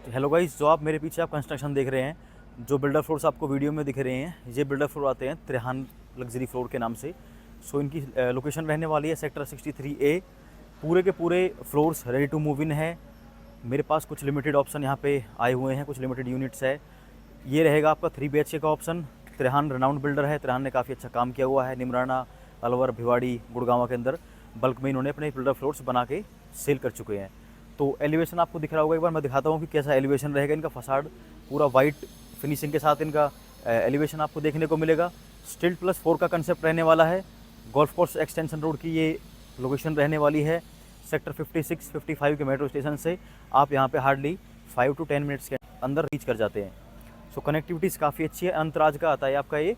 Hello guys, जो आप मेरे पीछे आप कंस्ट्रक्शन देख रहे हैं, जो बिल्डर फ्लोर्स आपको वीडियो में दिख रहे हैं, ये बिल्डर फ्लोर आते हैं त्रेहान लग्जरी फ्लोर के नाम से। सो इनकी लोकेशन रहने वाली है सेक्टर 63A। पूरे के पूरे floors ready to move in है। मेरे पास कुछ लिमिटेड ऑप्शन यहाँ पे आए हुए हैं, कुछ लिमिटेड यूनिट्स है। ये रहेगा आपका 3 BHK का ऑप्शन। त्रेहान रनाउंड बिल्डर है, त्रेहान ने काफ़ी अच्छा काम किया हुआ है। निमराना, अलवर, भिवाड़ी, गुड़गांव के अंदर बल्क में इन्होंने अपने बिल्डर फ्लोर्स बना के सेल कर चुके हैं। तो एलिवेशन आपको दिख रहा होगा, एक बार मैं दिखाता हूँ कि कैसा एलिवेशन रहेगा इनका। फसाड पूरा वाइट फिनिशिंग के साथ इनका एलिवेशन आपको देखने को मिलेगा। स्टिल्ट प्लस 4 का कंसेप्ट रहने वाला है। गोल्फ कोर्स एक्सटेंशन रोड की ये लोकेशन रहने वाली है। सेक्टर 56, 55 के मेट्रो स्टेशन से आप यहाँ पे हार्डली 5 to 10 मिनट्स के अंदर रीच कर जाते हैं। सो कनेक्टिविटीज़ काफ़ी अच्छी है। अंतराज का आता है आपका ये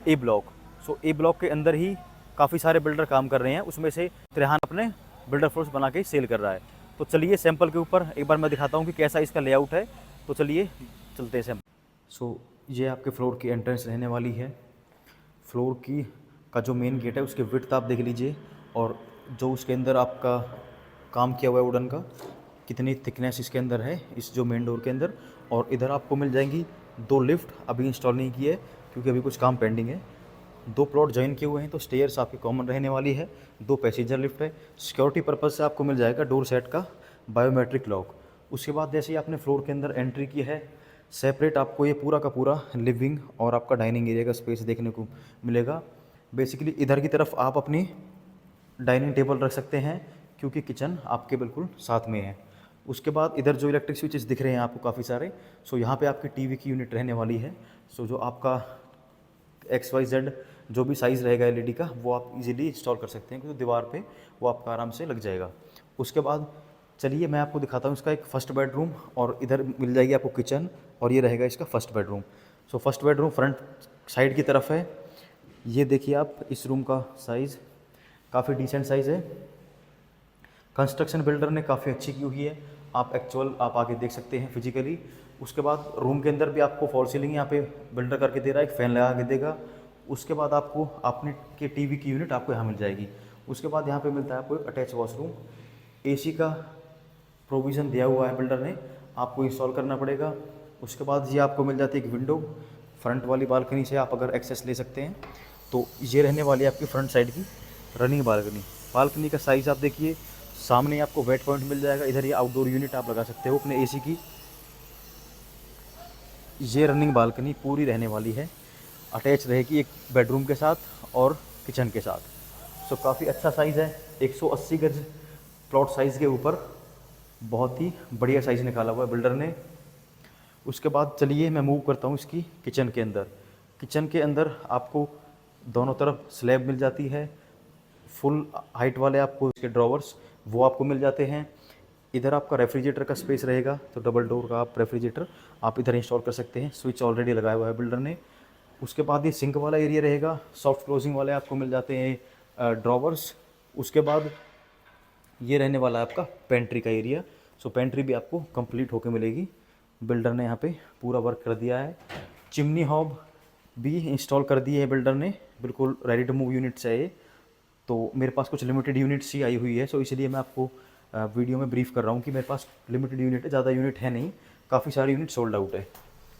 ए ब्लॉक। सो ए ब्लॉक के अंदर ही काफ़ी सारे बिल्डर काम कर रहे हैं, उसमें से त्रेहान अपने बिल्डर फ्लोर्स बना के सेल कर रहा है। तो चलिए सैंपल के ऊपर एक बार मैं दिखाता हूँ कि कैसा इसका लेआउट है। तो चलिए चलते हैं सैंपल। सो ये आपके फ्लोर की एंट्रेंस रहने वाली है। फ्लोर की का जो मेन गेट है उसके विड्थ आप देख लीजिए, और जो उसके अंदर आपका काम किया हुआ है वुडन का, कितनी थिकनेस इसके अंदर है इस जो मेन डोर के अंदर। और इधर आपको मिल जाएंगी 2 लिफ्ट, अभी इंस्टॉल नहीं की है क्योंकि अभी कुछ काम पेंडिंग है। 2 प्लॉट जॉइन किए हुए हैं, तो स्टेयर्स आपकी कॉमन रहने वाली है। 2 पैसेंजर लिफ्ट है। सिक्योरिटी पर्पज़ से आपको मिल जाएगा डोर सेट का बायोमेट्रिक लॉक। उसके बाद जैसे ही आपने फ्लोर के अंदर एंट्री की है, सेपरेट आपको ये पूरा का पूरा लिविंग और आपका डाइनिंग एरिया का स्पेस देखने को मिलेगा। बेसिकली इधर की तरफ आप अपनी डाइनिंग टेबल रख सकते हैं क्योंकि किचन आपके बिल्कुल साथ में है। उसके बाद इधर जो इलेक्ट्रिक स्विचेस दिख रहे हैं आपको काफ़ी सारे, सो यहाँ पे आपकी टीवी की यूनिट रहने वाली है। सो जो आपका XYZ जो भी साइज़ रहेगा एलईडी का, वो आप इजीली इंस्टॉल कर सकते हैं क्योंकि दीवार पे वो आपका आराम से लग जाएगा। उसके बाद चलिए मैं आपको दिखाता हूँ इसका एक फर्स्ट बेडरूम, और इधर मिल जाएगी आपको किचन, और ये रहेगा इसका first bedroom. So first bedroom front side की तरफ है। ये देखिए आप इस रूम का साइज़ काफ़ी डिसेंट साइज़ है। कंस्ट्रक्शन बिल्डर ने काफ़ी अच्छी की हुई है, आप आके देख सकते हैं फिजिकली। उसके बाद रूम के अंदर भी आपको फॉल सीलिंग यहाँ पे बिल्डर करके दे रहा है, एक फ़ैन लगा के देगा। उसके बाद आपको अपने के टीवी की यूनिट आपको यहाँ मिल जाएगी। उसके बाद यहाँ पे मिलता है आपको एक अटैच वॉशरूम। एसी का प्रोविज़न दिया हुआ है बिल्डर ने, आपको इंस्टॉल करना पड़ेगा। उसके बाद ये आपको मिल जाती है एक विंडो, फ्रंट वाली बालकनी से आप अगर एक्सेस ले सकते हैं। तो ये रहने वाली है आपकी फ्रंट साइड की रनिंग बालकनी। बालकनी का साइज़ आप देखिए, सामने आपको वेट पॉइंट मिल जाएगा। इधर ये आउटडोर यूनिट आप लगा सकते हो अपने एसी की। ये रनिंग बालकनी पूरी रहने वाली है, अटैच रहेगी एक बेडरूम के साथ और किचन के साथ। सो काफ़ी अच्छा साइज़ है, 180 गज प्लॉट साइज़ के ऊपर बहुत ही बढ़िया साइज़ निकाला हुआ है बिल्डर ने। उसके बाद चलिए मैं मूव करता हूँ इसकी किचन के अंदर। किचन के अंदर आपको दोनों तरफ स्लैब मिल जाती है, फुल हाइट वाले आपको इसके ड्रॉवर्स वो आपको मिल जाते हैं। इधर आपका रेफ्रिजरेटर का स्पेस रहेगा, तो डबल डोर का आप रेफ्रिजरेटर आप इधर इंस्टॉल कर सकते हैं। स्विच ऑलरेडी लगाया हुआ है बिल्डर ने। उसके बाद ये सिंक वाला एरिया रहेगा, सॉफ्ट क्लोजिंग वाले आपको मिल जाते हैं ड्रॉवर्स। उसके बाद ये रहने वाला है आपका पेंट्री का एरिया। सो पेंट्री भी आपको कंप्लीट होकर मिलेगी, बिल्डर ने यहाँ पे पूरा वर्क कर दिया है। चिमनी हॉब भी इंस्टॉल कर दी है बिल्डर ने, बिल्कुल रेडी टू मूव यूनिट्स है ये। तो मेरे पास कुछ लिमिटेड यूनिट्स ही आई हुई है, सो इसलिए मैं आपको वीडियो में ब्रीफ कर रहा हूँ कि मेरे पास लिमिटेड यूनिट है, ज़्यादा यूनिट है नहीं, काफ़ी सारे यूनिट सोल्ड आउट है।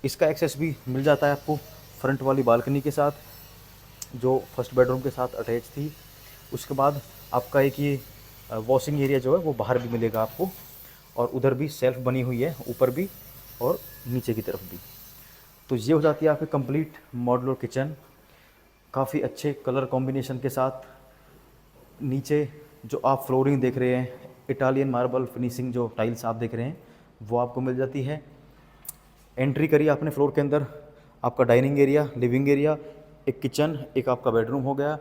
इसका एक्सेस भी मिल जाता है आपको फ्रंट वाली बालकनी के साथ, जो फर्स्ट बेडरूम के साथ अटैच थी। उसके बाद आपका एक ये वॉशिंग एरिया जो है वो बाहर भी मिलेगा आपको, और उधर भी सेल्फ बनी हुई है, ऊपर भी और नीचे की तरफ भी। तो ये हो जाती है आपकी कंप्लीट मॉड्यूलर किचन, काफ़ी अच्छे कलर कॉम्बिनेशन के साथ। नीचे जो आप फ्लोरिंग देख रहे हैं, इटालियन मार्बल फिनिशिंग जो टाइल्स आप देख रहे हैं वो आपको मिल जाती है। एंट्री करिए आपने फ्लोर के अंदर, आपका डाइनिंग एरिया, लिविंग एरिया, एक किचन, एक आपका बेडरूम हो गया।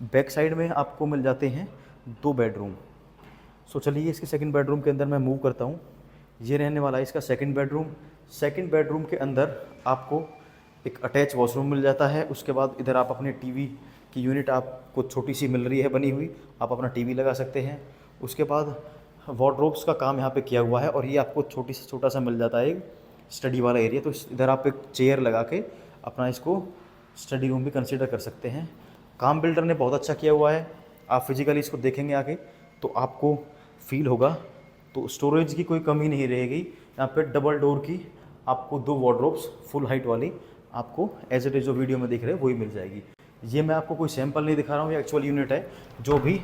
बैक साइड में आपको मिल जाते हैं 2 बेडरूम। सो चलिए इसके सेकंड बेडरूम के अंदर मैं मूव करता हूँ। ये रहने वाला है इसका सेकंड बेडरूम। सेकंड बेडरूम के अंदर आपको एक अटैच वॉशरूम मिल जाता है। उसके बाद इधर आप अपने टीवी की यूनिट आपको छोटी सी मिल रही है बनी हुई, आप अपना टीवी लगा सकते हैं। उसके बाद वार्डरोब्स का काम यहाँ पे किया हुआ है, और ये आपको छोटा सा मिल जाता है एक स्टडी वाला एरिया। तो इधर आप एक चेयर लगा के अपना इसको स्टडी रूम भी कंसिडर कर सकते हैं। काम बिल्डर ने बहुत अच्छा किया हुआ है, आप फिजिकली इसको देखेंगे आके तो आपको फील होगा। तो स्टोरेज की कोई कमी नहीं रहेगी। यहाँ पे डबल डोर की आपको 2 वार्डरोब्स फुल हाइट वाली आपको एज इट इज़ जो वीडियो में दिख रहे हैं वही मिल जाएगी। ये मैं आपको कोई सैंपल नहीं दिखा रहा हूँ, ये एक्चुअल यूनिट है जो भी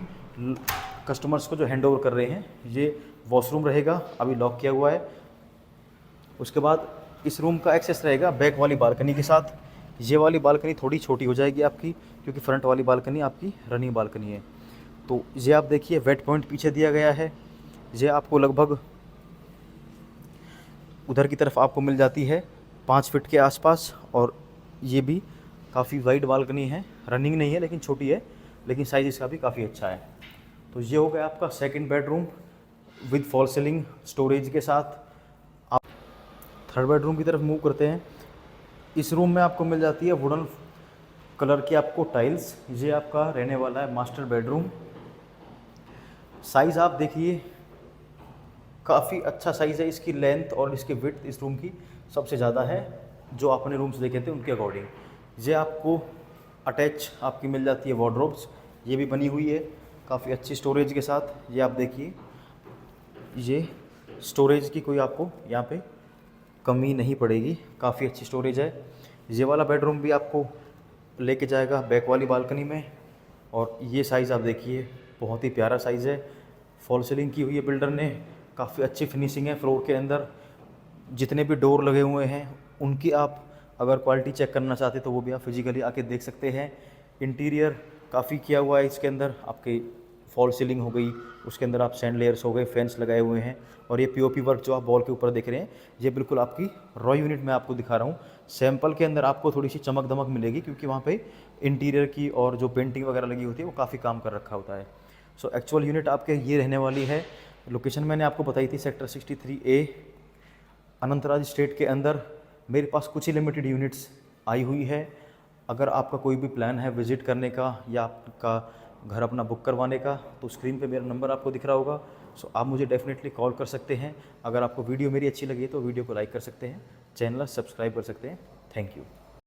कस्टमर्स को जो हैंड ओवर कर रहे हैं। ये वॉशरूम रहेगा, अभी लॉक किया हुआ है। उसके बाद इस रूम का एक्सेस रहेगा बैक वाली बालकनी के साथ। ये वाली बालकनी थोड़ी छोटी हो जाएगी आपकी, क्योंकि फ्रंट वाली बालकनी आपकी रनिंग बालकनी है। तो ये आप देखिए वेट पॉइंट पीछे दिया गया है। ये आपको लगभग उधर की तरफ आपको मिल जाती है 5 फीट के आसपास, और ये भी काफ़ी वाइड बालकनी है। रनिंग नहीं है लेकिन छोटी है, लेकिन साइज़ इसका भी काफ़ी अच्छा है। तो ये हो गया आपका second bedroom with fall ceiling storage के साथ। आप थर्ड बेडरूम की तरफ मूव करते हैं। इस रूम में आपको मिल जाती है वुडन कलर की आपको टाइल्स। ये आपका रहने वाला है मास्टर बेडरूम। साइज़ आप देखिए काफ़ी अच्छा साइज़ है। इसकी लेंथ और इसकी विड्थ इस रूम की सबसे ज़्यादा है जो आपने रूम्स देखे थे उनके अकॉर्डिंग। ये आपको अटैच आपकी मिल जाती है वार्डरोब्स, ये भी बनी हुई है काफ़ी अच्छी स्टोरेज के साथ। ये आप देखिए, ये स्टोरेज की कोई आपको यहाँ पे कमी नहीं पड़ेगी, काफ़ी अच्छी स्टोरेज है। ये वाला बेडरूम भी आपको लेके जाएगा बैक वाली बालकनी में, और ये साइज़ आप देखिए बहुत ही प्यारा साइज़ है। फॉल सीलिंग की हुई है बिल्डर ने, काफ़ी अच्छी फिनिशिंग है फ्लोर के अंदर। जितने भी डोर लगे हुए हैं उनकी आप अगर क्वालिटी चेक करना चाहते तो वो भी आप फिजिकली आके देख सकते हैं। इंटीरियर काफ़ी किया हुआ है इसके अंदर, आपकी फॉल सीलिंग हो गई, उसके अंदर आप सैंड लेयर्स हो गए, फैंस लगाए हुए हैं, और ये पीओपी वर्क जो आप वॉल के ऊपर देख रहे हैं ये बिल्कुल आपकी रॉ यूनिट में आपको दिखा रहा हूँ। सैंपल के अंदर आपको थोड़ी सी चमक दमक मिलेगी, क्योंकि वहाँ पे इंटीरियर की और जो पेंटिंग वगैरह लगी होती है वो काफ़ी काम कर रखा होता है। सो एक्चुअल यूनिट आपके ये रहने वाली है। लोकेशन मैंने आपको बताई थी सेक्टर 63A अनंतराज स्टेट के अंदर। मेरे पास कुछ ही लिमिटेड यूनिट्स आई हुई है। अगर आपका कोई भी प्लान है विज़िट करने का या आपका घर अपना बुक करवाने का, तो स्क्रीन पे मेरा नंबर आपको दिख रहा होगा। सो आप मुझे डेफिनेटली कॉल कर सकते हैं। अगर आपको वीडियो मेरी अच्छी लगी तो वीडियो को लाइक कर सकते हैं, चैनल सब्सक्राइब कर सकते हैं। Thank you.